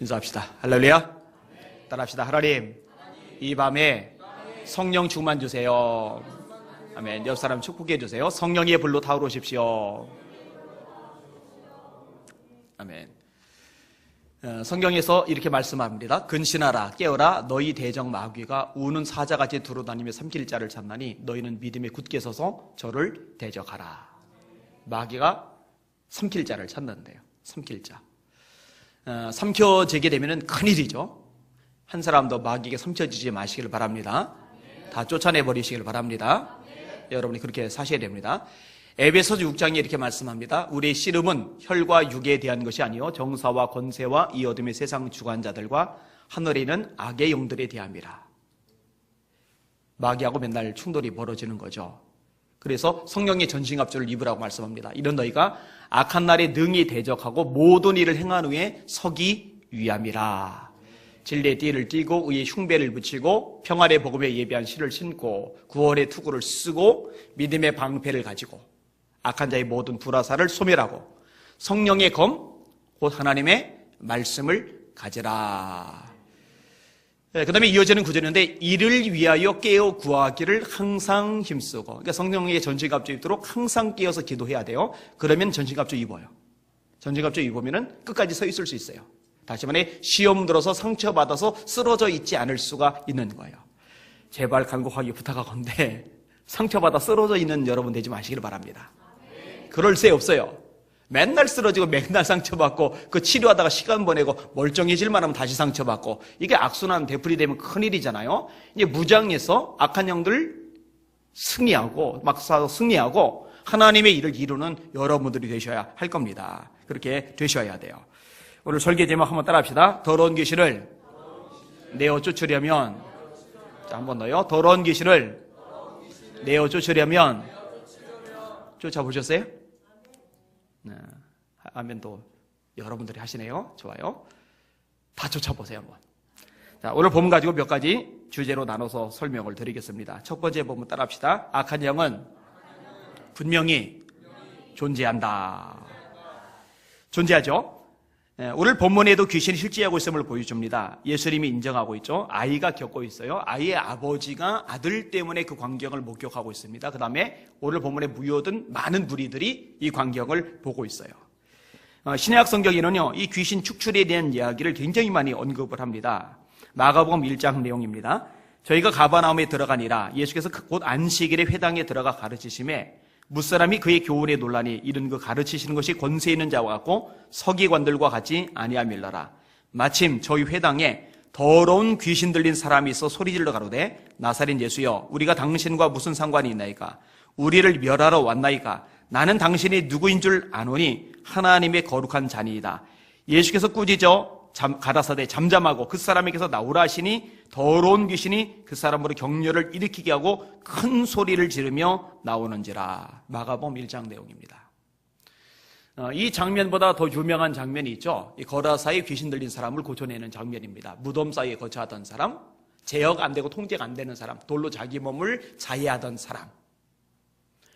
인사합시다. 할렐루야. 따라합시다. 하나님, 이 밤에 성령 충만 주세요. 아멘. 옆 사람 축복해 주세요. 성령의 불로 타오르십시오. 아멘. 성경에서 이렇게 말씀합니다. 근신하라, 깨어라, 너희 대적 마귀가 우는 사자같이 두루다니며 삼킬 자를 찾나니 너희는 믿음에 굳게 서서 저를 대적하라. 마귀가 삼킬 자를 찾는데요. 삼킬 자. 삼켜지게 되면 큰일이죠. 한 사람도 마귀에게 삼켜지지 마시기를 바랍니다. 다 쫓아내버리시기를 바랍니다. 여러분이 그렇게 사셔야 됩니다. 에베소서 6장에 이렇게 말씀합니다. 우리의 씨름은 혈과 육에 대한 것이 아니요 정사와 권세와 이 어둠의 세상 주관자들과 하늘에 있는 악의 영들에 대함이라. 마귀하고 맨날 충돌이 벌어지는 거죠. 그래서 성령의 전신갑주를 입으라고 말씀합니다. 이런 너희가 악한 날에 능히 대적하고 모든 일을 행한 후에 서기 위함이라. 진리의 띠를 띠고 의의 흉배를 붙이고 평안의 복음에 예비한 실을 신고 구원의 투구를 쓰고 믿음의 방패를 가지고 악한 자의 모든 불화살을 소멸하고 성령의 검 곧 하나님의 말씀을 가지라. 그 다음에 이어지는 구절인데 이를 위하여 깨어 구하기를 항상 힘쓰고, 그러니까 성령의 전신갑주 입도록 항상 깨어서 기도해야 돼요. 그러면 전신갑주 입어요. 전신갑주 입으면 끝까지 서 있을 수 있어요. 다시 말해 시험 들어서 상처받아서 쓰러져 있지 않을 수가 있는 거예요. 제발 간곡하게 부탁하건대 상처받아 쓰러져 있는 여러분 되지 마시길 바랍니다. 그럴 새 없어요. 맨날 쓰러지고 맨날 상처받고 그 치료하다가 시간 보내고 멀쩡해질만 하면 다시 상처받고 이게 악순환 되풀이되면 큰일이잖아요. 이제 무장해서 악한 영들 승리하고 막사도 승리하고 하나님의 일을 이루는 여러분들이 되셔야 할 겁니다. 그렇게 되셔야 돼요. 오늘 설계 제목 한번 따라합시다. 더러운 귀신을 내어 쫓으려면, 자, 한번 더요. 더러운 귀신을 내어 쫓으려면, 쫓아보셨어요? 네. 아멘도 여러분들이 하시네요. 좋아요. 다 쫓아보세요, 한번. 자, 오늘 본문 가지고 몇 가지 주제로 나눠서 설명을 드리겠습니다. 첫 번째 본문 따라합시다. 악한 영은 분명히 존재한다. 존재하죠? 오늘 본문에도 귀신이 실제하고 있음을 보여줍니다. 예수님이 인정하고 있죠. 아이가 겪고 있어요. 아이의 아버지가 아들 때문에 그 광경을 목격하고 있습니다. 그 다음에 오늘 본문에 모여든 많은 무리들이 이 광경을 보고 있어요. 신약 성경에는요, 이 귀신 축출에 대한 이야기를 굉장히 많이 언급을 합니다. 마가복음 1장 내용입니다. 저희가 가버나움에 들어가니라. 예수께서 곧 안식일에 회당에 들어가 가르치심에 무사람이 그의 교훈에 논란이 이른 그 가르치시는 것이 권세 있는 자와 같고 서기관들과 같이 아니함일러라. 마침 저희 회당에 더러운 귀신 들린 사람이 있어 소리질러 가로되 나사렛 예수여 우리가 당신과 무슨 상관이 있나이까? 우리를 멸하러 왔나이까? 나는 당신이 누구인 줄 아노니 하나님의 거룩한 자니이다. 예수께서 꾸짖어 가라사대 잠잠하고 그 사람에게서 나오라 하시니 더러운 귀신이 그 사람으로 격려를 일으키게 하고 큰 소리를 지르며 나오는지라. 마가복음 1장 내용입니다. 이 장면보다 더 유명한 장면이 있죠. 이 거라사에 귀신 들린 사람을 고쳐내는 장면입니다. 무덤 사이에 거처하던 사람, 제어가 안 되고 통제가 안 되는 사람, 돌로 자기 몸을 자해하던 사람.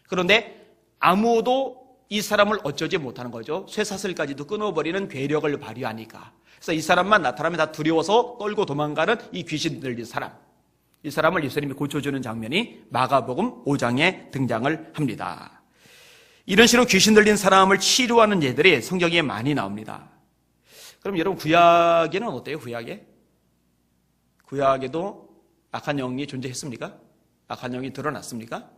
그런데 아무도 이 사람을 어쩌지 못하는 거죠. 쇠사슬까지도 끊어버리는 괴력을 발휘하니까. 그래서 이 사람만 나타나면 다 두려워서 떨고 도망가는 이 귀신 들린 사람. 이 사람을 예수님이 고쳐주는 장면이 마가복음 5장에 등장을 합니다. 이런 식으로 귀신 들린 사람을 치료하는 예들이 성경에 많이 나옵니다. 그럼 여러분 구약에는 어때요? 구약에도 악한 영이 존재했습니까? 악한 영이 드러났습니까?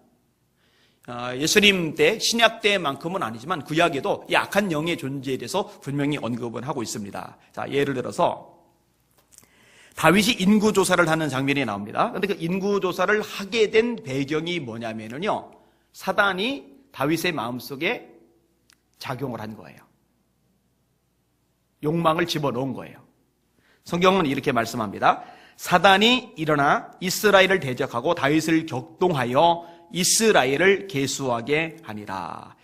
예수님 때 신약 때만큼은 아니지만 구약에도 이 악한 영의 존재에 대해서 분명히 언급을 하고 있습니다. 자, 예를 들어서 다윗이 인구조사를 하는 장면이 나옵니다. 그런데 그 인구조사를 하게 된 배경이 뭐냐면요, 사단이 다윗의 마음속에 작용을 한 거예요. 욕망을 집어넣은 거예요. 성경은 이렇게 말씀합니다. 사단이 일어나 이스라엘을 대적하고 다윗을 격동하여 이스라엘을 계수하게 하니라.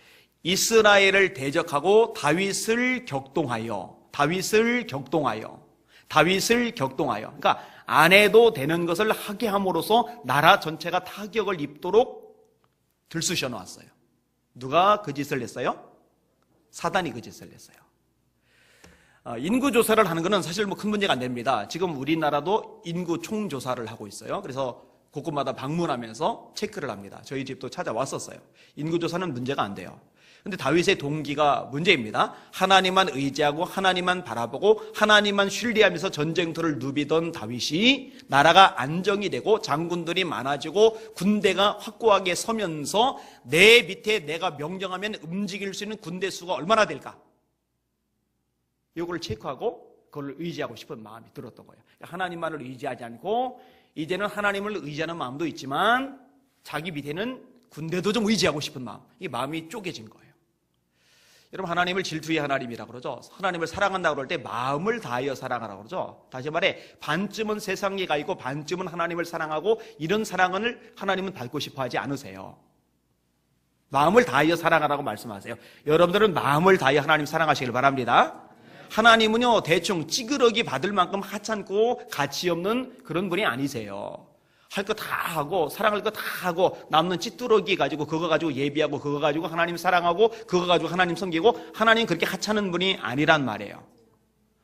이스라엘을 대적하고 다윗을 격동하여. 그러니까 안 해도 되는 것을 하게 함으로써 나라 전체가 타격을 입도록 들쑤셔 놓았어요. 누가 그 짓을 했어요? 사단이 그 짓을 했어요. 인구조사를 하는 것은 사실 뭐 큰 문제가 안 됩니다. 지금 우리나라도 인구 총조사를 하고 있어요. 그래서 곳곳마다 방문하면서 체크를 합니다. 저희 집도 찾아왔었어요. 인구조사는 문제가 안 돼요. 근데 다윗의 동기가 문제입니다. 하나님만 의지하고 하나님만 바라보고 하나님만 신뢰하면서 전쟁터를 누비던 다윗이 나라가 안정이 되고 장군들이 많아지고 군대가 확고하게 서면서 내 밑에 내가 명령하면 움직일 수 있는 군대 수가 얼마나 될까? 이걸 체크하고 그걸 의지하고 싶은 마음이 들었던 거예요. 하나님만을 의지하지 않고 이제는 하나님을 의지하는 마음도 있지만 자기 밑에는 군대도 좀 의지하고 싶은 마음, 이 마음이 쪼개진 거예요. 여러분, 하나님을 질투의 하나님이라고 그러죠. 하나님을 사랑한다고 그럴 때 마음을 다하여 사랑하라고 그러죠. 다시 말해 반쯤은 세상에 가 있고 반쯤은 하나님을 사랑하고 이런 사랑을 하나님은 받고 싶어 하지 않으세요. 마음을 다하여 사랑하라고 말씀하세요. 여러분들은 마음을 다하여 하나님 사랑하시길 바랍니다. 하나님은요 대충 찌그러기 받을 만큼 하찮고 가치 없는 그런 분이 아니세요. 할 거 다 하고 사랑할 거 다 하고 남는 찌뚜러기 가지고 그거 가지고 예비하고 그거 가지고 하나님 사랑하고 그거 가지고 하나님 섬기고 하나님 그렇게 하찮은 분이 아니란 말이에요.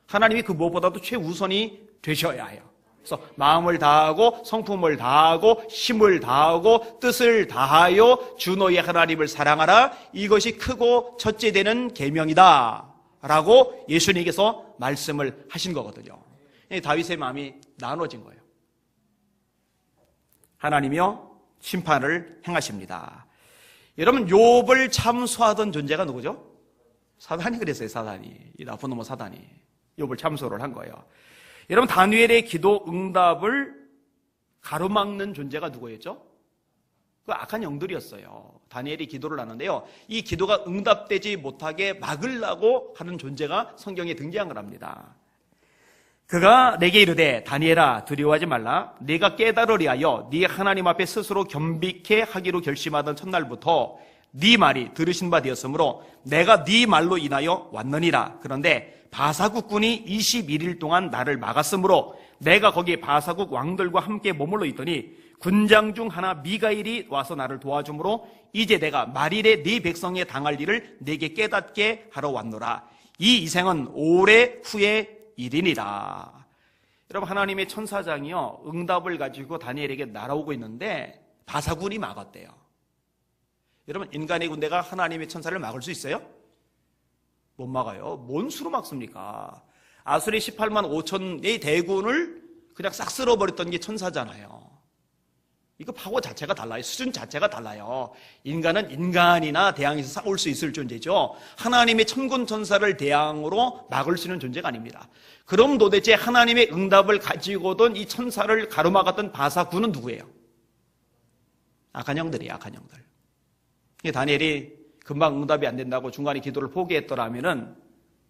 하나님이 그 무엇보다도 최우선이 되셔야 해요. 그래서 마음을 다하고 성품을 다하고 힘을 다하고 뜻을 다하여 주 너의 하나님을 사랑하라. 이것이 크고 첫째 되는 계명이다 라고 예수님께서 말씀을 하신 거거든요. 다윗의 마음이 나눠진 거예요. 하나님이요 심판을 행하십니다. 여러분, 욥을 참소하던 존재가 누구죠? 사단이 그랬어요. 사단이, 이 나쁜 놈의 사단이 욥을 참소를 한 거예요. 여러분, 다니엘의 기도 응답을 가로막는 존재가 누구였죠? 그 악한 영들이었어요. 다니엘이 기도를 하는데요, 이 기도가 응답되지 못하게 막으려고 하는 존재가 성경에 등장을 합니다. 그가 내게 이르되 다니엘아 두려워하지 말라. 네가 깨달으리 하여 네 하나님 앞에 스스로 겸비케 하기로 결심하던 첫날부터 네 말이 들으신 바 되었으므로 내가 네 말로 인하여 왔느니라. 그런데 바사국군이 21일 동안 나를 막았으므로 내가 거기 바사국 왕들과 함께 머물러 있더니 군장 중 하나 미가일이 와서 나를 도와주므로 이제 내가 말일에 네 백성에 당할 일을 네게 깨닫게 하러 왔노라. 이 이생은 오래 후에 일이니라. 여러분, 하나님의 천사장이요 응답을 가지고 다니엘에게 날아오고 있는데 바사군이 막았대요. 여러분, 인간의 군대가 하나님의 천사를 막을 수 있어요? 못 막아요. 뭔 수로 막습니까? 아수리 18만 5천의 대군을 그냥 싹 쓸어버렸던 게 천사잖아요. 이거 파워 자체가 달라요. 수준 자체가 달라요. 인간은 인간이나 대항해서 싸울 수 있을 존재죠. 하나님의 천군 천사를 대항으로 막을 수 있는 존재가 아닙니다. 그럼 도대체 하나님의 응답을 가지고던 이 천사를 가로막았던 바사군은 누구예요? 악한 영들이에요. 악한 영들. 다니엘이 금방 응답이 안 된다고 중간에 기도를 포기했더라면은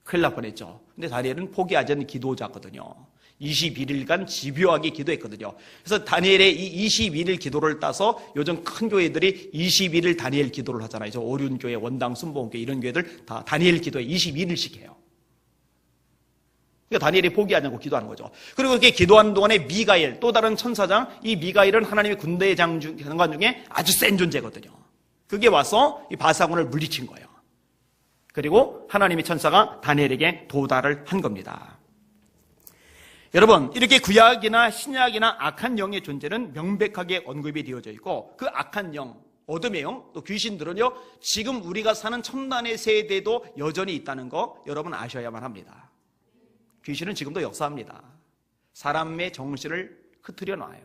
큰일 날 뻔했죠. 근데 다니엘은 포기하지 않는 기도자거든요. 21일간 집요하게 기도했거든요. 그래서 다니엘의 이 21일 기도를 따서 요즘 큰 교회들이 21일 다니엘 기도를 하잖아요. 저 오륜교회, 원당, 순복음교회 이런 교회들 다 다니엘 기도에 21일씩 해요. 그러니까 다니엘이 포기하지 않고 기도하는 거죠. 그리고 이렇게 기도하는 동안에 미가엘, 또 다른 천사장, 이 미가엘은 하나님의 군대의 장관 중에 아주 센 존재거든요. 그게 와서 이 바사군을 물리친 거예요. 그리고 하나님의 천사가 다니엘에게 도달을 한 겁니다. 여러분, 이렇게 구약이나 신약이나 악한 영의 존재는 명백하게 언급이 되어져 있고 그 악한 영, 어둠의 영, 또 귀신들은요 지금 우리가 사는 첨단의 세대도 여전히 있다는 거 여러분 아셔야만 합니다. 귀신은 지금도 역사합니다. 사람의 정신을 흐트려 놔요.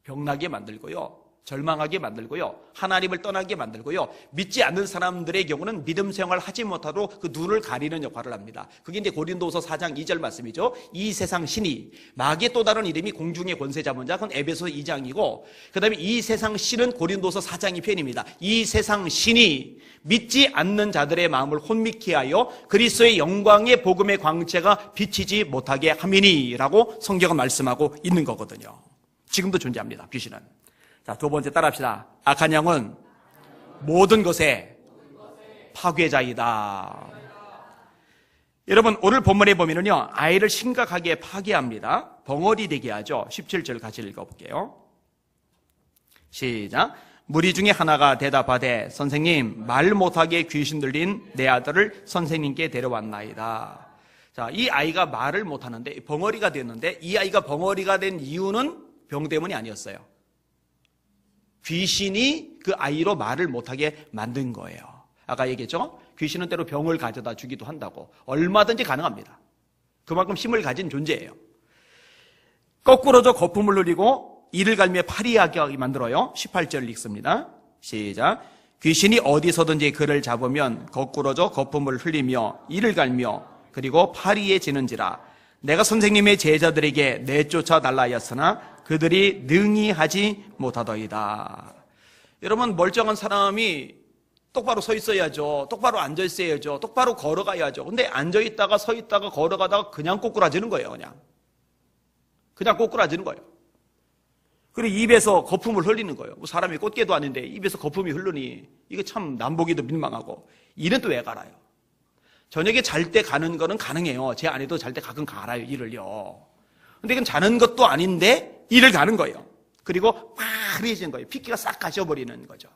병나게 만들고요, 절망하게 만들고요, 하나님을 떠나게 만들고요, 믿지 않는 사람들의 경우는 믿음 생활을 하지 못하도록 그 눈을 가리는 역할을 합니다. 그게 이제 고린도후서 4장 2절 말씀이죠. 이 세상 신이, 마귀의 또 다른 이름이 공중의 권세 잡은 자, 그건 에베소 2장이고 그 다음에 이 세상 신은 고린도서 4장이 표현입니다. 이 세상 신이 믿지 않는 자들의 마음을 혼미케 하여 그리스도의 영광의 복음의 광채가 비치지 못하게 함이니라고 성경은 말씀하고 있는 거거든요. 지금도 존재합니다. 귀신은. 자, 두 번째 따라합시다. 악한 영은 모든 것의 파괴자이다. 여러분, 오늘 본문에 보면은요, 아이를 심각하게 파괴합니다. 벙어리 되게 하죠. 17절 같이 읽어볼게요. 시작. 무리 중에 하나가 대답하되 선생님, 말 못하게 귀신 들린 내 아들을 선생님께 데려왔나이다. 자, 이 아이가 말을 못하는데 벙어리가 됐는데 이 아이가 벙어리가 된 이유는 병 때문이 아니었어요. 귀신이 그 아이로 말을 못하게 만든 거예요. 아까 얘기했죠? 귀신은 때로 병을 가져다 주기도 한다고. 얼마든지 가능합니다. 그만큼 힘을 가진 존재예요. 거꾸로져 거품을 흘리고 이를 갈며 파리하게 만들어요. 18절 읽습니다. 시작. 귀신이 어디서든지 그를 잡으면 거꾸로져 거품을 흘리며 이를 갈며 그리고 파리해지는지라. 내가 선생님의 제자들에게 내쫓아 달라 하였으나 그들이 능히 하지 못하더이다. 여러분, 멀쩡한 사람이 똑바로 서 있어야죠. 똑바로 앉아 있어야죠. 똑바로 걸어가야죠. 근데 앉아 있다가 서 있다가 걸어가다가 그냥 꼬꾸라지는 거예요. 그냥 꼬꾸라지는 거예요. 그리고 입에서 거품을 흘리는 거예요. 사람이 꽃게도 아닌데 입에서 거품이 흐르니 이게 참 남보기도 민망하고. 이는 또 왜 갈아요? 저녁에 잘 때 가는 거는 가능해요. 제 아내도 잘 때 가끔 갈아요, 이를요. 근데 이건 자는 것도 아닌데 이를 가는 거예요. 그리고 파리해지는 거예요. 핏기가 싹 가셔버리는 거죠.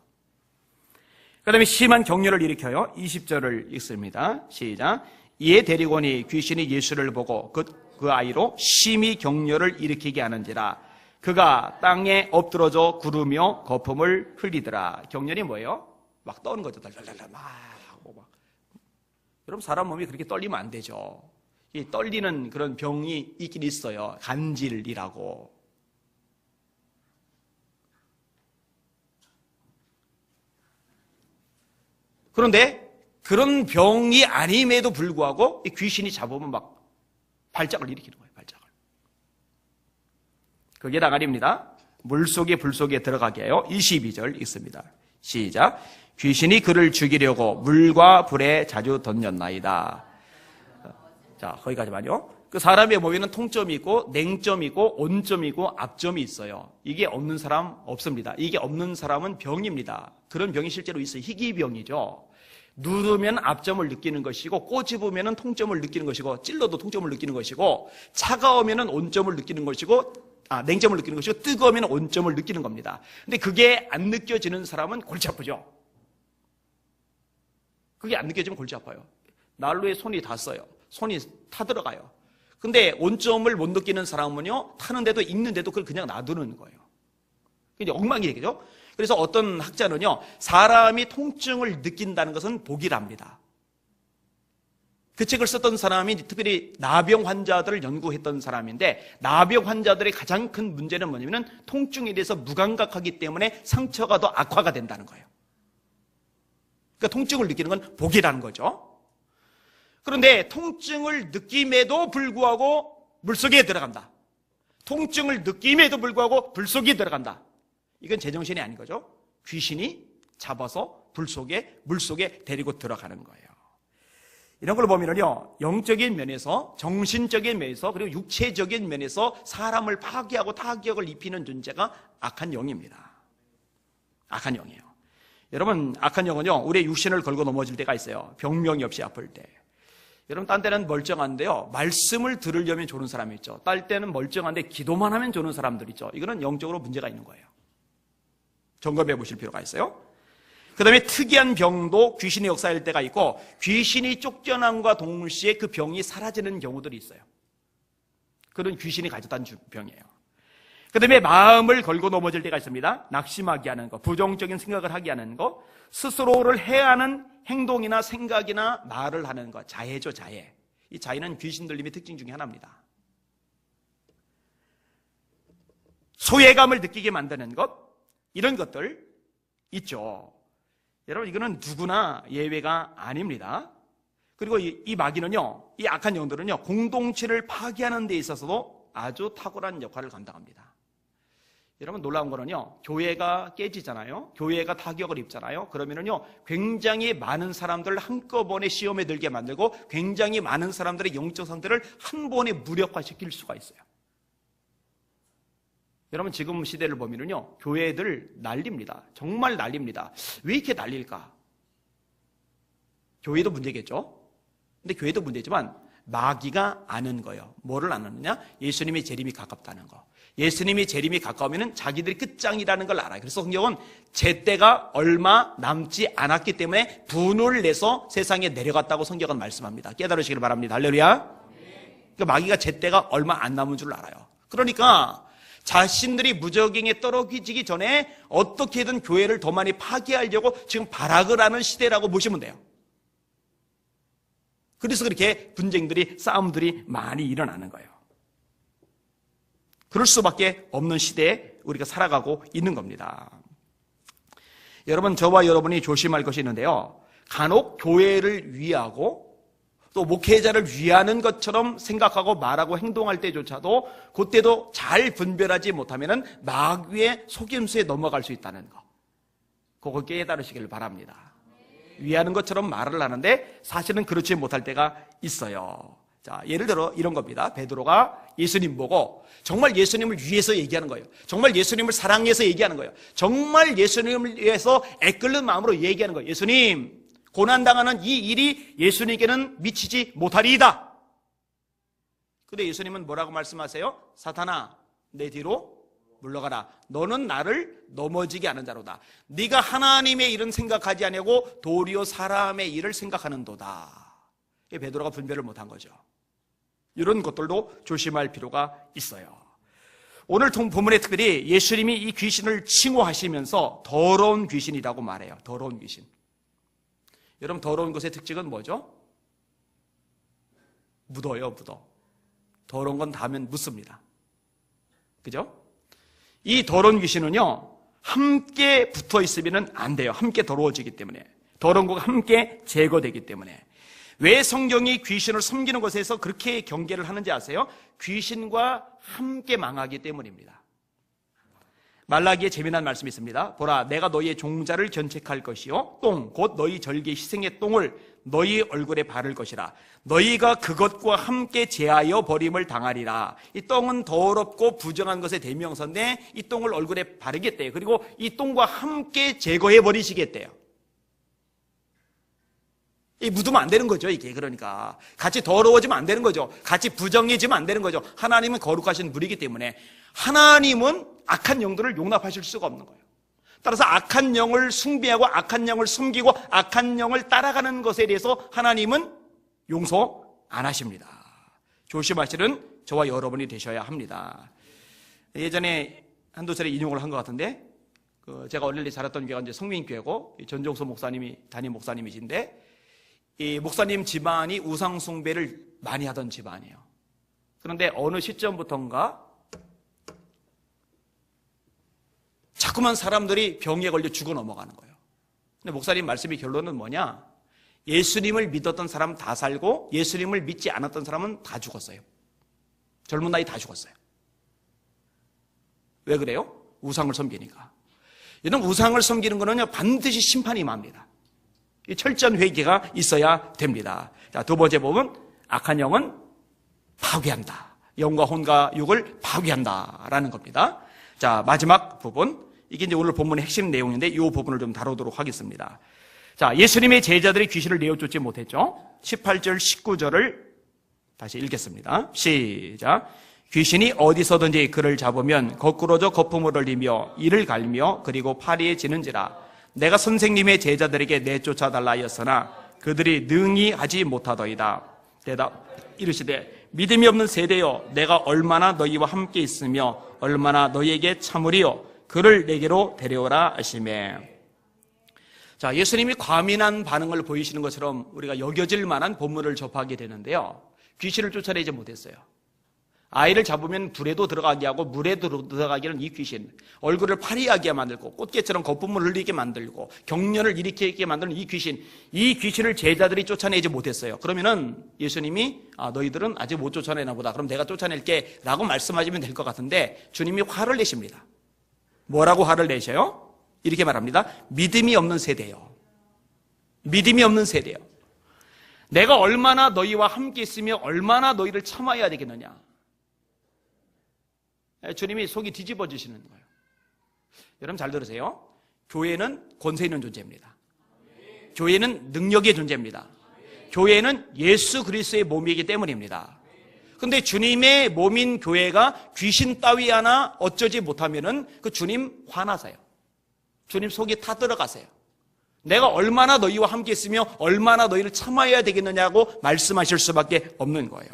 그 다음에 심한 격려를 일으켜요. 20절을 읽습니다. 시작. 이에 데리고니 귀신이 예수를 보고 그 아이로 심히 격려를 일으키게 하는지라. 그가 땅에 엎드러져 구르며 거품을 흘리더라. 격렬이 뭐예요? 막 떠는 거죠. 달달달달 막 하고 막. 여러분, 사람 몸이 그렇게 떨리면 안 되죠. 이 떨리는 그런 병이 있긴 있어요. 간질이라고. 그런데 그런 병이 아님에도 불구하고 이 귀신이 잡으면 막 발작을 일으키는 거예요. 발작을. 그게 나가리입니다. 물속에 불속에 들어가게 해요. 22절 읽습니다. 시작. 귀신이 그를 죽이려고 물과 불에 자주 던졌나이다. 자, 거기까지만요. 그 사람의 몸에는 통점이 있고 냉점이 있고 온점이 있고 압점이 있어요. 이게 없는 사람 없습니다. 이게 없는 사람은 병입니다. 그런 병이 실제로 있어요. 희귀병이죠. 누르면 압점을 느끼는 것이고 꼬집으면 통점을 느끼는 것이고 찔러도 통점을 느끼는 것이고 차가우면 온점을 느끼는 것이고 냉점을 느끼는 것이고 뜨거우면 온점을 느끼는 겁니다. 근데 그게 안 느껴지는 사람은 골치 아프죠. 그게 안 느껴지면 골치 아파요. 난로에 손이 닿았어요. 손이 타들어가요. 근데 온점을 못 느끼는 사람은요, 타는데도 익는데도 그걸 그냥 놔두는 거예요. 이게 엉망이 얘기죠. 그래서 어떤 학자는요, 사람이 통증을 느낀다는 것은 복이랍니다. 그 책을 썼던 사람이 특별히 나병 환자들을 연구했던 사람인데, 나병 환자들의 가장 큰 문제는 뭐냐면 통증에 대해서 무감각하기 때문에 상처가 더 악화가 된다는 거예요. 그러니까 통증을 느끼는 건 복이라는 거죠. 그런데 통증을 느낌에도 불구하고 물속에 들어간다. 통증을 느낌에도 불구하고 불속에 들어간다. 이건 제정신이 아닌 거죠. 귀신이 잡아서 불속에, 물속에 데리고 들어가는 거예요. 이런 걸 보면요, 영적인 면에서, 정신적인 면에서, 그리고 육체적인 면에서 사람을 파괴하고 타격을 입히는 존재가 악한 영입니다. 악한 영이에요. 여러분, 악한 영은요, 우리의 육신을 걸고 넘어질 때가 있어요. 병명이 없이 아플 때. 여러분, 딴 때는 멀쩡한데요, 말씀을 들으려면 좋은 사람이 있죠. 딴 때는 멀쩡한데 기도만 하면 좋은 사람들 있죠. 이거는 영적으로 문제가 있는 거예요. 점검해 보실 필요가 있어요. 그 다음에 특이한 병도 귀신이 역사할 때가 있고, 귀신이 쫓겨남과 동시에 그 병이 사라지는 경우들이 있어요. 그런 귀신이 가졌다는 병이에요. 그 다음에 마음을 걸고 넘어질 때가 있습니다. 낙심하게 하는 거, 부정적인 생각을 하게 하는 거, 스스로를 해하는 행동이나 생각이나 말을 하는 것, 자해죠, 자해. 이 자해는 귀신 들림의 특징 중에 하나입니다. 소외감을 느끼게 만드는 것, 이런 것들 있죠. 여러분, 이거는 누구나 예외가 아닙니다. 그리고 이 마귀는요, 이 악한 영들은요, 공동체를 파괴하는 데 있어서도 아주 탁월한 역할을 감당합니다. 여러분, 놀라운 거는요, 교회가 깨지잖아요. 교회가 타격을 입잖아요. 그러면은요, 굉장히 많은 사람들을 한꺼번에 시험에 들게 만들고 굉장히 많은 사람들의 영적 상태를 한 번에 무력화시킬 수가 있어요. 여러분, 지금 시대를 보면은요, 교회들 난립니다. 정말 난립니다. 왜 이렇게 난릴까? 교회도 문제겠죠? 근데 교회도 문제지만 마귀가 아는 거예요. 뭐를 아느냐? 예수님의 재림이 가깝다는 거. 예수님이 재림이 가까우면 자기들이 끝장이라는 걸 알아요. 그래서 성경은 제때가 얼마 남지 않았기 때문에 분을 내서 세상에 내려갔다고 성경은 말씀합니다. 깨달으시길 바랍니다. 할렐루야. 그러니까 마귀가 제때가 얼마 안 남은 줄 알아요. 그러니까 자신들이 무적행에 떨어지기 전에 어떻게든 교회를 더 많이 파괴하려고 지금 발악을 하는 시대라고 보시면 돼요. 그래서 그렇게 분쟁들이, 싸움들이 많이 일어나는 거예요. 그럴 수밖에 없는 시대에 우리가 살아가고 있는 겁니다. 여러분, 저와 여러분이 조심할 것이 있는데요. 간혹 교회를 위하고 또 목회자를 위하는 것처럼 생각하고 말하고 행동할 때조차도 그때도 잘 분별하지 못하면 마귀의 속임수에 넘어갈 수 있다는 거. 그거 깨달으시길 바랍니다. 위하는 것처럼 말을 하는데 사실은 그렇지 못할 때가 있어요. 자, 예를 들어 이런 겁니다. 베드로가 예수님 보고 정말 예수님을 위해서 얘기하는 거예요. 정말 예수님을 사랑해서 얘기하는 거예요. 정말 예수님을 위해서 애끓는 마음으로 얘기하는 거예요. 예수님, 고난당하는 이 일이 예수님께는 미치지 못하리이다. 근데 예수님은 뭐라고 말씀하세요? 사탄아, 내 뒤로 물러가라. 너는 나를 넘어지게 하는 자로다. 네가 하나님의 일은 생각하지 아니하고 도리어 사람의 일을 생각하는도다. 베드로가 분별을 못한 거죠. 이런 것들도 조심할 필요가 있어요. 오늘 본문에 특별히 예수님이 이 귀신을 칭호하시면서 더러운 귀신이라고 말해요. 더러운 귀신. 여러분, 더러운 것의 특징은 뭐죠? 묻어요, 묻어. 더러운 건 닿으면 묻습니다. 그죠? 이 더러운 귀신은요, 함께 붙어 있으면 안 돼요. 함께 더러워지기 때문에. 더러운 것과 함께 제거되기 때문에. 왜 성경이 귀신을 섬기는 것에서 그렇게 경계를 하는지 아세요? 귀신과 함께 망하기 때문입니다. 말라기에 재미난 말씀이 있습니다. 보라, 내가 너희의 종자를 견책할 것이요 똥, 곧 너희 절개 희생의 똥을 너희 얼굴에 바를 것이라. 너희가 그것과 함께 제하여 버림을 당하리라. 이 똥은 더럽고 부정한 것의 대명사인데 이 똥을 얼굴에 바르겠대요. 그리고 이 똥과 함께 제거해 버리시겠대요. 이 묻으면 안 되는 거죠, 이게. 그러니까 같이 더러워지면 안 되는 거죠. 같이 부정해지면 안 되는 거죠. 하나님은 거룩하신 분이기 때문에 하나님은 악한 영들을 용납하실 수가 없는 거예요. 따라서 악한 영을 숭배하고 악한 영을 숨기고 악한 영을 따라가는 것에 대해서 하나님은 용서 안 하십니다. 조심하시는 저와 여러분이 되셔야 합니다. 예전에 한두 차례 인용을 한 것 같은데, 제가 어릴 때 자랐던 교회가 이제 성민교회고 전종서 목사님이 담임 목사님이신데, 이 목사님 집안이 우상 숭배를 많이 하던 집안이에요. 그런데 어느 시점부터인가 자꾸만 사람들이 병에 걸려 죽어 넘어가는 거예요. 근데 목사님 말씀의 결론은 뭐냐? 예수님을 믿었던 사람 다 살고 예수님을 믿지 않았던 사람은 다 죽었어요. 젊은 나이 다 죽었어요. 왜 그래요? 우상을 섬기니까. 이런 우상을 섬기는 거는요, 반드시 심판이 임합니다. 이 철저한 회개가 있어야 됩니다. 자, 두 번째 부분, 악한 영은 파괴한다. 영과 혼과 육을 파괴한다라는 겁니다. 자, 마지막 부분, 이게 이제 오늘 본문의 핵심 내용인데 이 부분을 좀 다루도록 하겠습니다. 자, 예수님의 제자들이 귀신을 내어쫓지 못했죠. 18절, 19절을 다시 읽겠습니다. 시작. 귀신이 어디서든지 그를 잡으면 거꾸로져 거품을 흘리며 이를 갈며 그리고 파리에 지는지라. 내가 선생님의 제자들에게 내쫓아달라 하였으나 그들이 능히 하지 못하더이다. 대답 이르시되 믿음이 없는 세대여, 내가 얼마나 너희와 함께 있으며 얼마나 너희에게 참으리요. 그를 내게로 데려오라 하시매. 자, 예수님이 과민한 반응을 보이시는 것처럼 우리가 여겨질 만한 본문을 접하게 되는데요, 귀신을 쫓아내지 못했어요. 아이를 잡으면 불에도 들어가게 하고 물에도 들어가게 하는 이 귀신, 얼굴을 파리하게 만들고 꽃게처럼 거품을 흘리게 만들고 경련을 일으키게 만드는 이 귀신을 제자들이 쫓아내지 못했어요. 그러면은 예수님이 너희들은 아직 못 쫓아내나 보다, 그럼 내가 쫓아낼게 라고 말씀하시면 될 것 같은데, 주님이 화를 내십니다. 뭐라고 화를 내셔요? 이렇게 말합니다. 믿음이 없는 세대요. 믿음이 없는 세대요. 내가 얼마나 너희와 함께 있으며 얼마나 너희를 참아야 되겠느냐. 주님이 속이 뒤집어지시는 거예요. 여러분 잘 들으세요. 교회는 권세 있는 존재입니다. 교회는 능력의 존재입니다. 교회는 예수 그리스도의 몸이기 때문입니다. 그런데 주님의 몸인 교회가 귀신 따위 하나 어쩌지 못하면은 그 주님 화나세요. 주님 속이 타들어가세요. 내가 얼마나 너희와 함께 있으며 얼마나 너희를 참아야 되겠느냐고 말씀하실 수밖에 없는 거예요.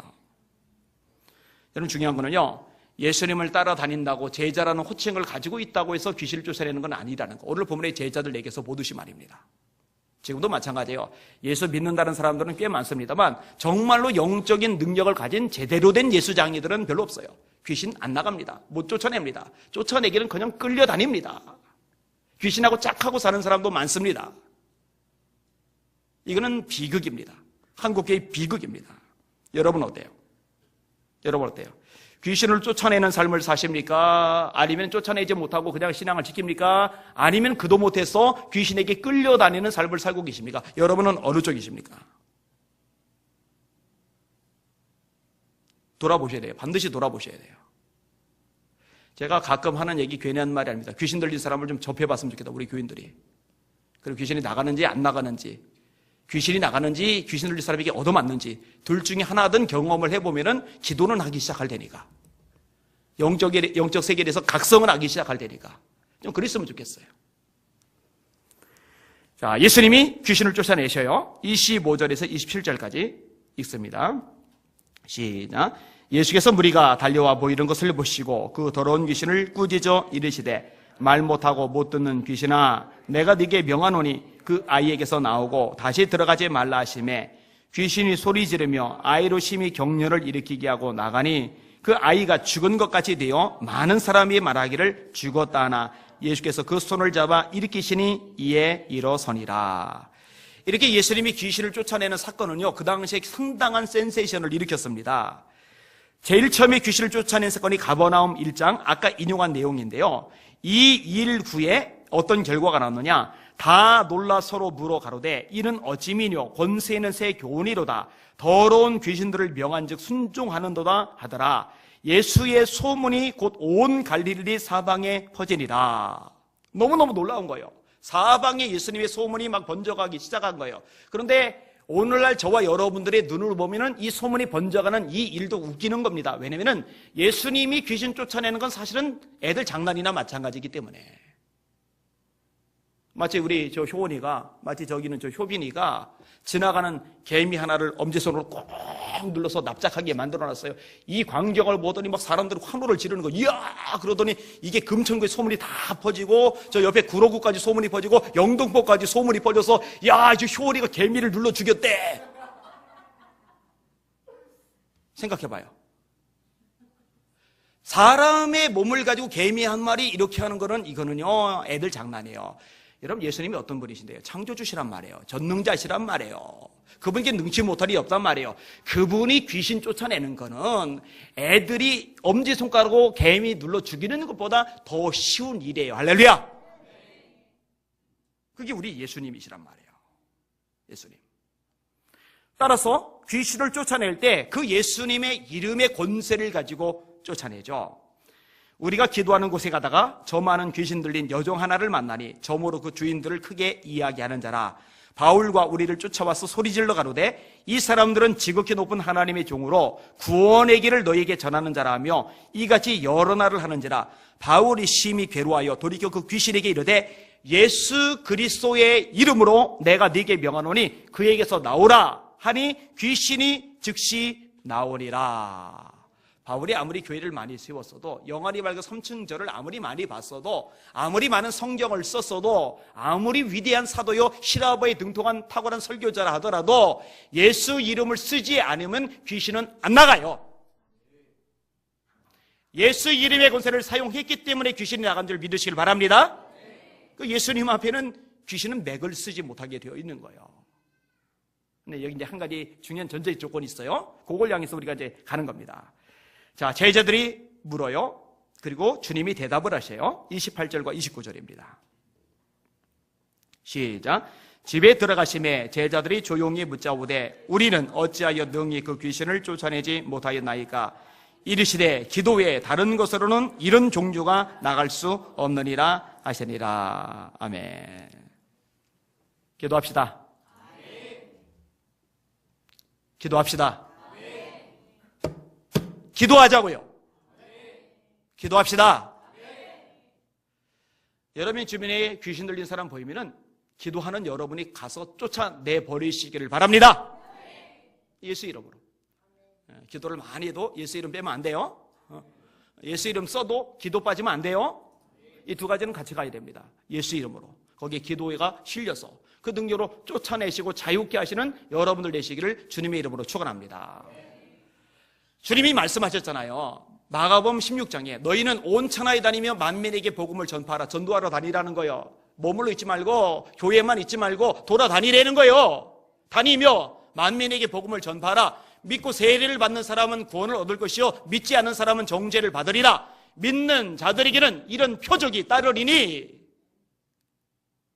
여러분 중요한 거는요, 예수님을 따라다닌다고 제자라는 호칭을 가지고 있다고 해서 귀신을 쫓아내는 건 아니라는 거. 오늘 본문의 제자들에게서 보듯이 말입니다. 지금도 마찬가지예요. 예수 믿는다는 사람들은 꽤 많습니다만 정말로 영적인 능력을 가진 제대로 된 예수장이들은 별로 없어요. 귀신 안 나갑니다. 못 쫓아냅니다. 쫓아내기는 그냥 끌려다닙니다. 귀신하고 짝하고 사는 사람도 많습니다. 이거는 비극입니다. 한국교회의 비극입니다. 여러분 어때요? 여러분 어때요? 귀신을 쫓아내는 삶을 사십니까? 아니면 쫓아내지 못하고 그냥 신앙을 지킵니까? 아니면 그도 못해서 귀신에게 끌려다니는 삶을 살고 계십니까? 여러분은 어느 쪽이십니까? 돌아보셔야 돼요. 반드시 돌아보셔야 돼요. 제가 가끔 하는 얘기 괜히 한 말이 아닙니다. 귀신 들린 사람을 좀 접해봤으면 좋겠다, 우리 교인들이. 그리고 귀신이 나가는지 안 나가는지, 귀신이 나가는지 귀신 들린 사람에게 얻어맞는지 둘 중에 하나든 경험을 해보면은 기도는 하기 시작할 테니까, 영적 세계에 대해서 각성을 하기 시작할 테니까 좀 그랬으면 좋겠어요. 자, 예수님이 귀신을 쫓아내셔요. 25절에서 27절까지 읽습니다. 시작. 예수께서 무리가 달려와 보이는 것을 보시고 그 더러운 귀신을 꾸짖어 이르시되 말 못하고 못 듣는 귀신아, 내가 네게 명하노니 그 아이에게서 나오고 다시 들어가지 말라 하시매 귀신이 소리 지르며 아이로 심히 격려를 일으키게 하고 나가니 그 아이가 죽은 것 같이 되어 많은 사람이 말하기를 죽었다 하나 예수께서 그 손을 잡아 일으키시니 이에 일어서니라. 이렇게 예수님이 귀신을 쫓아내는 사건은요, 그 당시에 상당한 센세이션을 일으켰습니다. 제일 처음에 귀신을 쫓아낸 사건이 가버나움 1장, 아까 인용한 내용인데요. 이 일 후에 어떤 결과가 나왔느냐? 다 놀라 서로 물어 가로되 이는 어찌미뇨 권세 있는 새 교훈이로다. 더러운 귀신들을 명한즉 순종하는도다 하더라. 예수의 소문이 곧 온 갈릴리 사방에 퍼지니라. 너무너무 놀라운 거예요. 사방에 예수님의 소문이 막 번져가기 시작한 거예요. 그런데 오늘날 저와 여러분들의 눈으로 보면은 이 소문이 번져가는 이 일도 웃기는 겁니다. 왜냐면은 예수님이 귀신 쫓아내는 건 사실은 애들 장난이나 마찬가지이기 때문에. 마치 우리 저 효원이가, 마치 저기는 저 효빈이가 지나가는 개미 하나를 엄지손으로 꼭 눌러서 납작하게 만들어놨어요. 이 광경을 보더니 막 사람들이 환호를 지르는 거. 이야! 그러더니 이게 금천구에 소문이 다 퍼지고 저 옆에 구로구까지 소문이 퍼지고 영등포까지 소문이 퍼져서 야, 저 효원이가 개미를 눌러 죽였대. 생각해봐요. 사람의 몸을 가지고 개미 한 마리 이렇게 하는 거는 이거는요, 애들 장난이에요. 여러분, 예수님이 어떤 분이신데요? 창조주시란 말이에요. 전능자시란 말이에요. 그분께 능치 못할 일이 없단 말이에요. 그분이 귀신 쫓아내는 거는 애들이 엄지손가락으로 개미 눌러 죽이는 것보다 더 쉬운 일이에요. 할렐루야! 그게 우리 예수님이시란 말이에요. 예수님. 따라서 귀신을 쫓아낼 때 그 예수님의 이름의 권세를 가지고 쫓아내죠. 우리가 기도하는 곳에 가다가 저 많은 귀신 들린 여종 하나를 만나니 저모로 그 주인들을 크게 이야기하는 자라. 바울과 우리를 쫓아와서 소리질러 가로되 이 사람들은 지극히 높은 하나님의 종으로 구원의 길을 너희에게 전하는 자라 하며 이같이 여러 날을 하는지라. 바울이 심히 괴로워하여 돌이켜 그 귀신에게 이르되 예수 그리스도의 이름으로 내가 네게 명하노니 그에게서 나오라 하니 귀신이 즉시 나오리라. 바울이 아무리 교회를 많이 세웠어도, 영안이 밝은 삼층절을 아무리 많이 봤어도, 아무리 많은 성경을 썼어도, 아무리 위대한 사도요 히라보에 등통한 탁월한 설교자라 하더라도 예수 이름을 쓰지 않으면 귀신은 안 나가요. 예수 이름의 권세를 사용했기 때문에 귀신이 나간 줄 믿으시길 바랍니다. 그 예수님 앞에는 귀신은 맥을 쓰지 못하게 되어 있는 거예요. 근데 여기 이제 한 가지 중요한 전제 조건이 있어요. 그걸 향해서 우리가 이제 가는 겁니다. 자, 제자들이 물어요. 그리고 주님이 대답을 하셔요. 28절과 29절입니다. 시작. 집에 들어가심에 제자들이 조용히 묻자오되 우리는 어찌하여 능히 그 귀신을 쫓아내지 못하였나이까. 이르시되 기도 외에 다른 것으로는 이런 종류가 나갈 수 없느니라 하시니라. 아멘. 기도합시다. 기도합시다. 기도하자고요. 기도합시다. 여러분 주변에 귀신 들린 사람 보이면은 기도하는 여러분이 가서 쫓아내 버리시기를 바랍니다. 예수 이름으로. 기도를 많이 해도 예수 이름 빼면 안 돼요. 예수 이름 써도 기도 빠지면 안 돼요. 이 두 가지는 같이 가야 됩니다. 예수 이름으로 거기에 기도가 실려서 그 능력으로 쫓아내시고 자유케 하시는 여러분들 되시기를 주님의 이름으로 축원합니다. 주님이 말씀하셨잖아요. 마가복음 16장에 너희는 온 천하에 다니며 만민에게 복음을 전파하라. 전도하러 다니라는 거예요. 머물러 있지 말고 교회만 있지 말고 돌아다니라는 거예요. 다니며 만민에게 복음을 전파하라. 믿고 세례를 받는 사람은 구원을 얻을 것이요 믿지 않는 사람은 정죄를 받으리라. 믿는 자들에게는 이런 표적이 따르리니,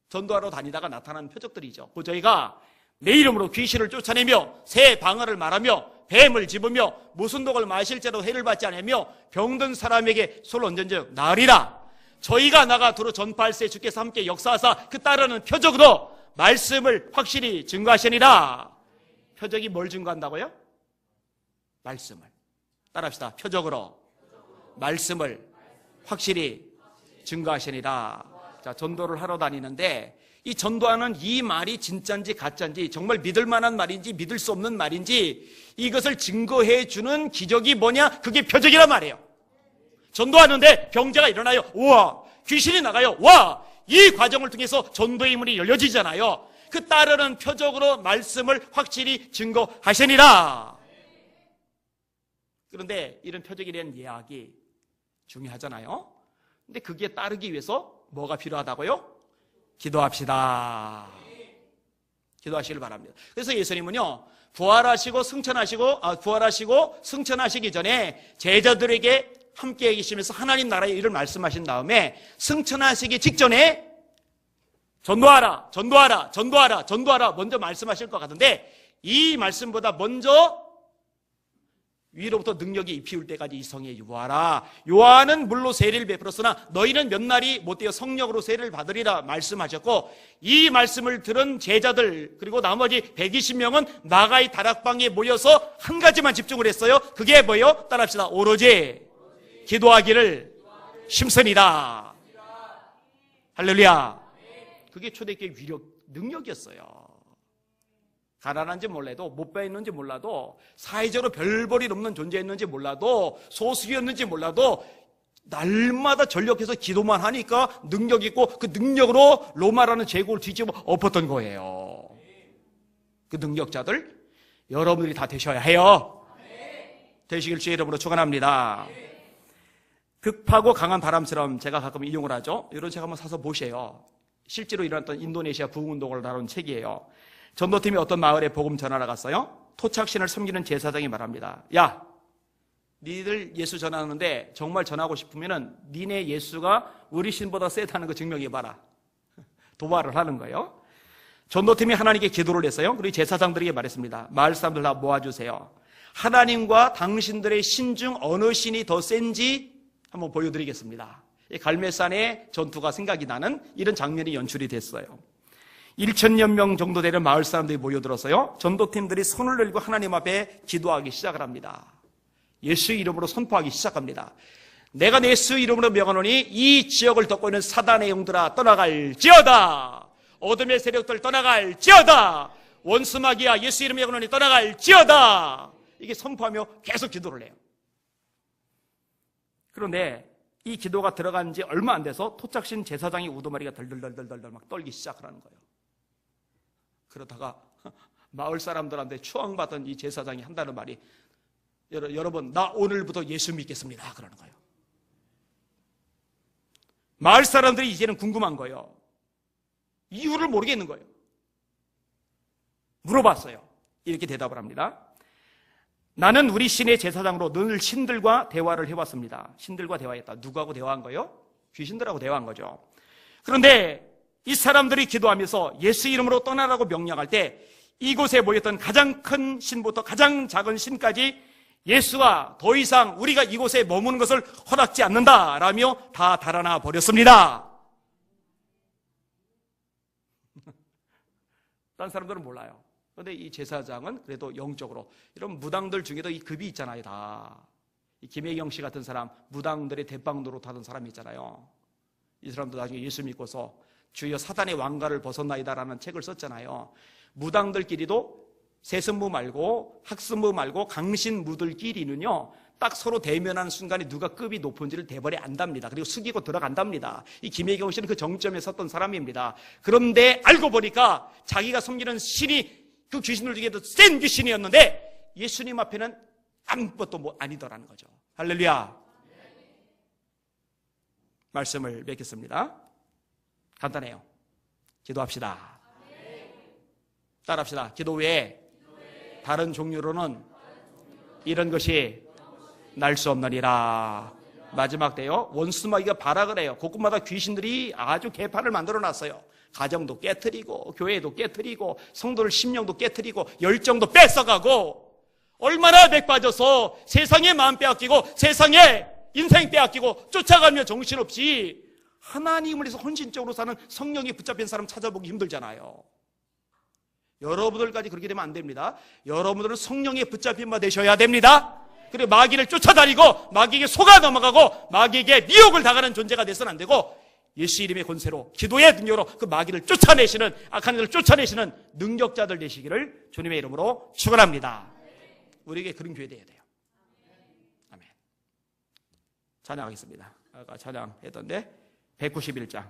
전도하러 다니다가 나타나는 표적들이죠. 저희가 내 이름으로 귀신을 쫓아내며 새 방언을 말하며 뱀을 집으며 무슨 독을 마실지라도 해를 받지 않으며 병든 사람에게 손을 얹은 즉 나으리라. 저희가 나가 두루 전파할세 주께서 함께 역사하사 그 따르는 표적으로 말씀을 확실히 증거하시니라. 표적이 뭘 증거한다고요? 말씀을. 따라합시다. 표적으로 말씀을 확실히 증거하시니라. 자, 전도를 하러 다니는데 이 전도하는 이 말이 진짜인지 가짜인지, 정말 믿을 만한 말인지 믿을 수 없는 말인지, 이것을 증거해 주는 기적이 뭐냐? 그게 표적이란 말이에요. 전도하는데 병자가 일어나요. 우와. 귀신이 나가요. 와. 이 과정을 통해서 전도의 문이 열려지잖아요. 그 따르는 표적으로 말씀을 확실히 증거하시니라. 그런데 이런 표적에 대한 이야기 중요하잖아요. 근데 그게 따르기 위해서 뭐가 필요하다고요? 기도합시다. 기도하시길 바랍니다. 그래서 예수님은요, 부활하시고 승천하시기 전에 제자들에게 함께 계시면서 하나님 나라의 일을 말씀하신 다음에 승천하시기 직전에 전도하라 먼저 말씀하실 것 같은데, 이 말씀보다 먼저 위로부터 능력이 입히울 때까지 이 성에 유하라. 요한은 물로 세례를 베풀었으나 너희는 몇 날이 못되어 성령으로 세례를 받으리라 말씀하셨고, 이 말씀을 들은 제자들 그리고 나머지 120명은 마가의 다락방에 모여서 한 가지만 집중을 했어요. 그게 뭐예요? 따라합시다. 오로지 기도하기를 힘쓰니라. 할렐루야. 그게 초대교회 위력 능력이었어요. 가난한지 몰라도, 못 배웠는지 몰라도, 사회적으로 별볼이 없는 존재였는지 몰라도, 소수였는지 몰라도 날마다 전력해서 기도만 하니까 능력 있고, 그 능력으로 로마라는 제국을 뒤집어 엎었던 거예요. 그 능력자들 여러분들이 다 되셔야 해요. 되시길 주의 이름으로 축원합니다. 급하고 강한 바람처럼, 제가 가끔 인용을 하죠. 이런 책 한번 사서 보세요. 실제로 일어났던 인도네시아 부흥운동을 다룬 책이에요. 전도팀이 어떤 마을에 복음 전하러 갔어요. 토착신을 섬기는 제사장이 말합니다. 야, 니들 예수 전하는데 정말 전하고 싶으면은 니네 예수가 우리 신보다 세다는 거 증명해봐라. 도발을 하는 거예요. 전도팀이 하나님께 기도를 했어요. 그리고 제사장들에게 말했습니다. 마을 사람들 다 모아주세요. 하나님과 당신들의 신 중 어느 신이 더 센지 한번 보여드리겠습니다. 갈매산의 전투가 생각이 나는 이런 장면이 연출이 됐어요. 1,000여 명 정도 되는 마을 사람들이 모여들었어요. 전도팀들이 손을 들고 하나님 앞에 기도하기 시작을 합니다. 예수의 이름으로 선포하기 시작합니다. 내가 예수 이름으로 명하노니 이 지역을 덮고 있는 사단의 영들아 떠나갈지어다. 어둠의 세력들 떠나갈지어다. 원수마귀야 예수 이름으로 명하노니 떠나갈지어다. 이게 선포하며 계속 기도를 해요. 그런데 이 기도가 들어간 지 얼마 안 돼서 토착신 제사장의 우두머리가 덜덜덜덜덜 막 떨기 시작을 하는 거예요. 그러다가 마을 사람들한테 추앙받던 이 제사장이 한다는 말이, 여러분 나 오늘부터 예수 믿겠습니다 그러는 거예요. 마을 사람들이 이제는 궁금한 거예요. 이유를 모르겠는 거예요. 물어봤어요. 이렇게 대답을 합니다. 나는 우리 신의 제사장으로 늘 신들과 대화를 해왔습니다. 신들과 대화했다. 누구하고 대화한 거예요? 귀신들하고 대화한 거죠. 그런데 이 사람들이 기도하면서 예수 이름으로 떠나라고 명령할 때 이곳에 모였던 가장 큰 신부터 가장 작은 신까지 예수가 더 이상 우리가 이곳에 머무는 것을 허락지 않는다라며 다 달아나 버렸습니다. 다른 사람들은 몰라요. 그런데 이 제사장은 그래도 영적으로, 이런 무당들 중에도 이 급이 있잖아요. 다 이 김혜경 씨 같은 사람, 무당들의 대빵 노릇하던 사람이 있잖아요. 이 사람도 나중에 예수 믿고서 주여 사단의 왕가를 벗어나이다라는 책을 썼잖아요. 무당들끼리도 세습무 말고 학습무 말고 강신무들끼리는요, 딱 서로 대면하는 순간에 누가 급이 높은지를 대번에 안답니다. 그리고 숙이고 들어간답니다. 이 김혜경 씨는 그 정점에 섰던 사람입니다. 그런데 알고 보니까 자기가 섬기는 신이 그 귀신들 중에도 센 귀신이었는데 예수님 앞에는 아무것도 뭐 아니더라는 거죠. 할렐루야. 말씀을 맺겠습니다. 간단해요. 기도합시다. 따라합시다. 기도 외에 다른 종류로는 이런 것이 날 수 없느니라. 마지막 때요, 원수마귀가 발악을 해요. 곳곳마다 귀신들이 아주 개판을 만들어 놨어요. 가정도 깨트리고 교회도 깨트리고 성도를 심령도 깨트리고 열정도 뺏어가고, 얼마나 맥 빠져서 세상에 마음 빼앗기고 세상에 인생 빼앗기고 쫓아가며 정신없이 하나님을 위해서 헌신적으로 사는 성령이 붙잡힌 사람 찾아보기 힘들잖아요. 여러분들까지 그렇게 되면 안 됩니다. 여러분들은 성령에 붙잡힌 바 되셔야 됩니다. 그리고 마귀를 쫓아다니고 마귀에게 속아 넘어가고 마귀에게 미혹을 당하는 존재가 돼서는 안 되고, 예수 이름의 권세로 기도의 능력으로 그 마귀를 쫓아내시는, 악한 일을 쫓아내시는 능력자들 되시기를 주님의 이름으로 축원합니다. 우리에게 그런 교회 되어야 돼요. 아멘. 찬양하겠습니다. 아까 찬양했던데 191장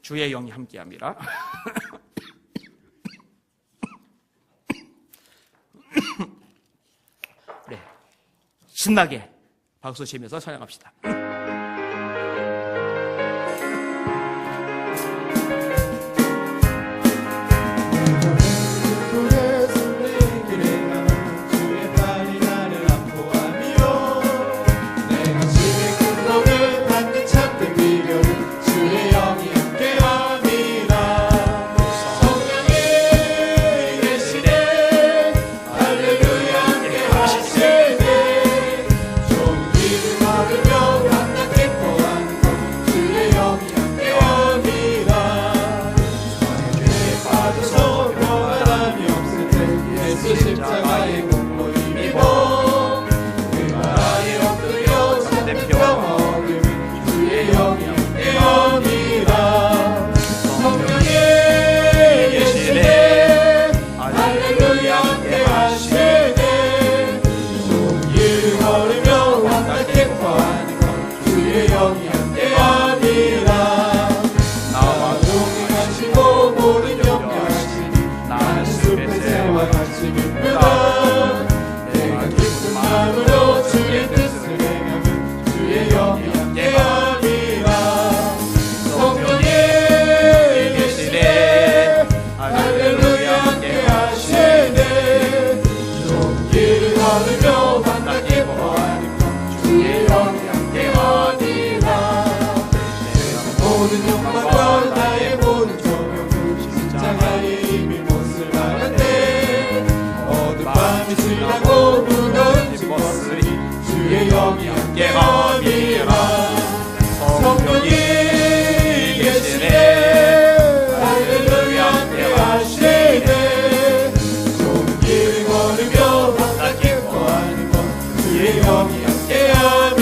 주의 영이 함께합니다. 네, 신나게 박수 치면서 찬양합시다.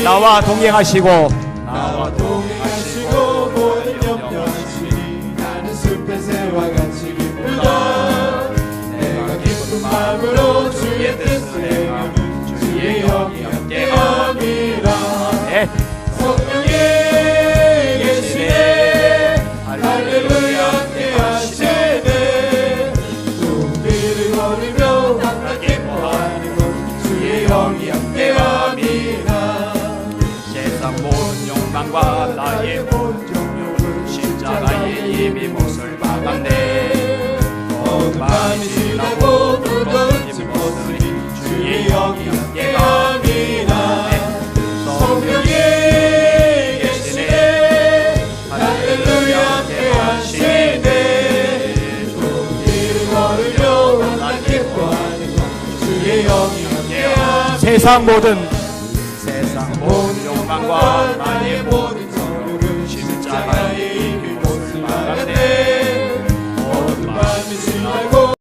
나와 동행하시고 모든 염려하시니 나는 숲의 새와 같이 기쁘다. 내가 기쁜 마음으로 주의 뜻을 행하면 주의 영이 함께함이라. 성령이 계시네 할렐루야 함께하시네. 눈길을 걸으며 항상 기뻐하는 것 주의 영이 함께함이라. 모든 욕망과 나의 모든 정욕은 십자가에 이미 못을 박았네. 어두운 밤이 지나고 무거운 짐 벗으니 주의 영이 함께함이라. 성령이 계시네 할렐루야 함께하시네. 눈길을 걸으며 항상 기뻐하는 것 주의 영이 함께함이라. 세상 모든 욕망과 나의 모든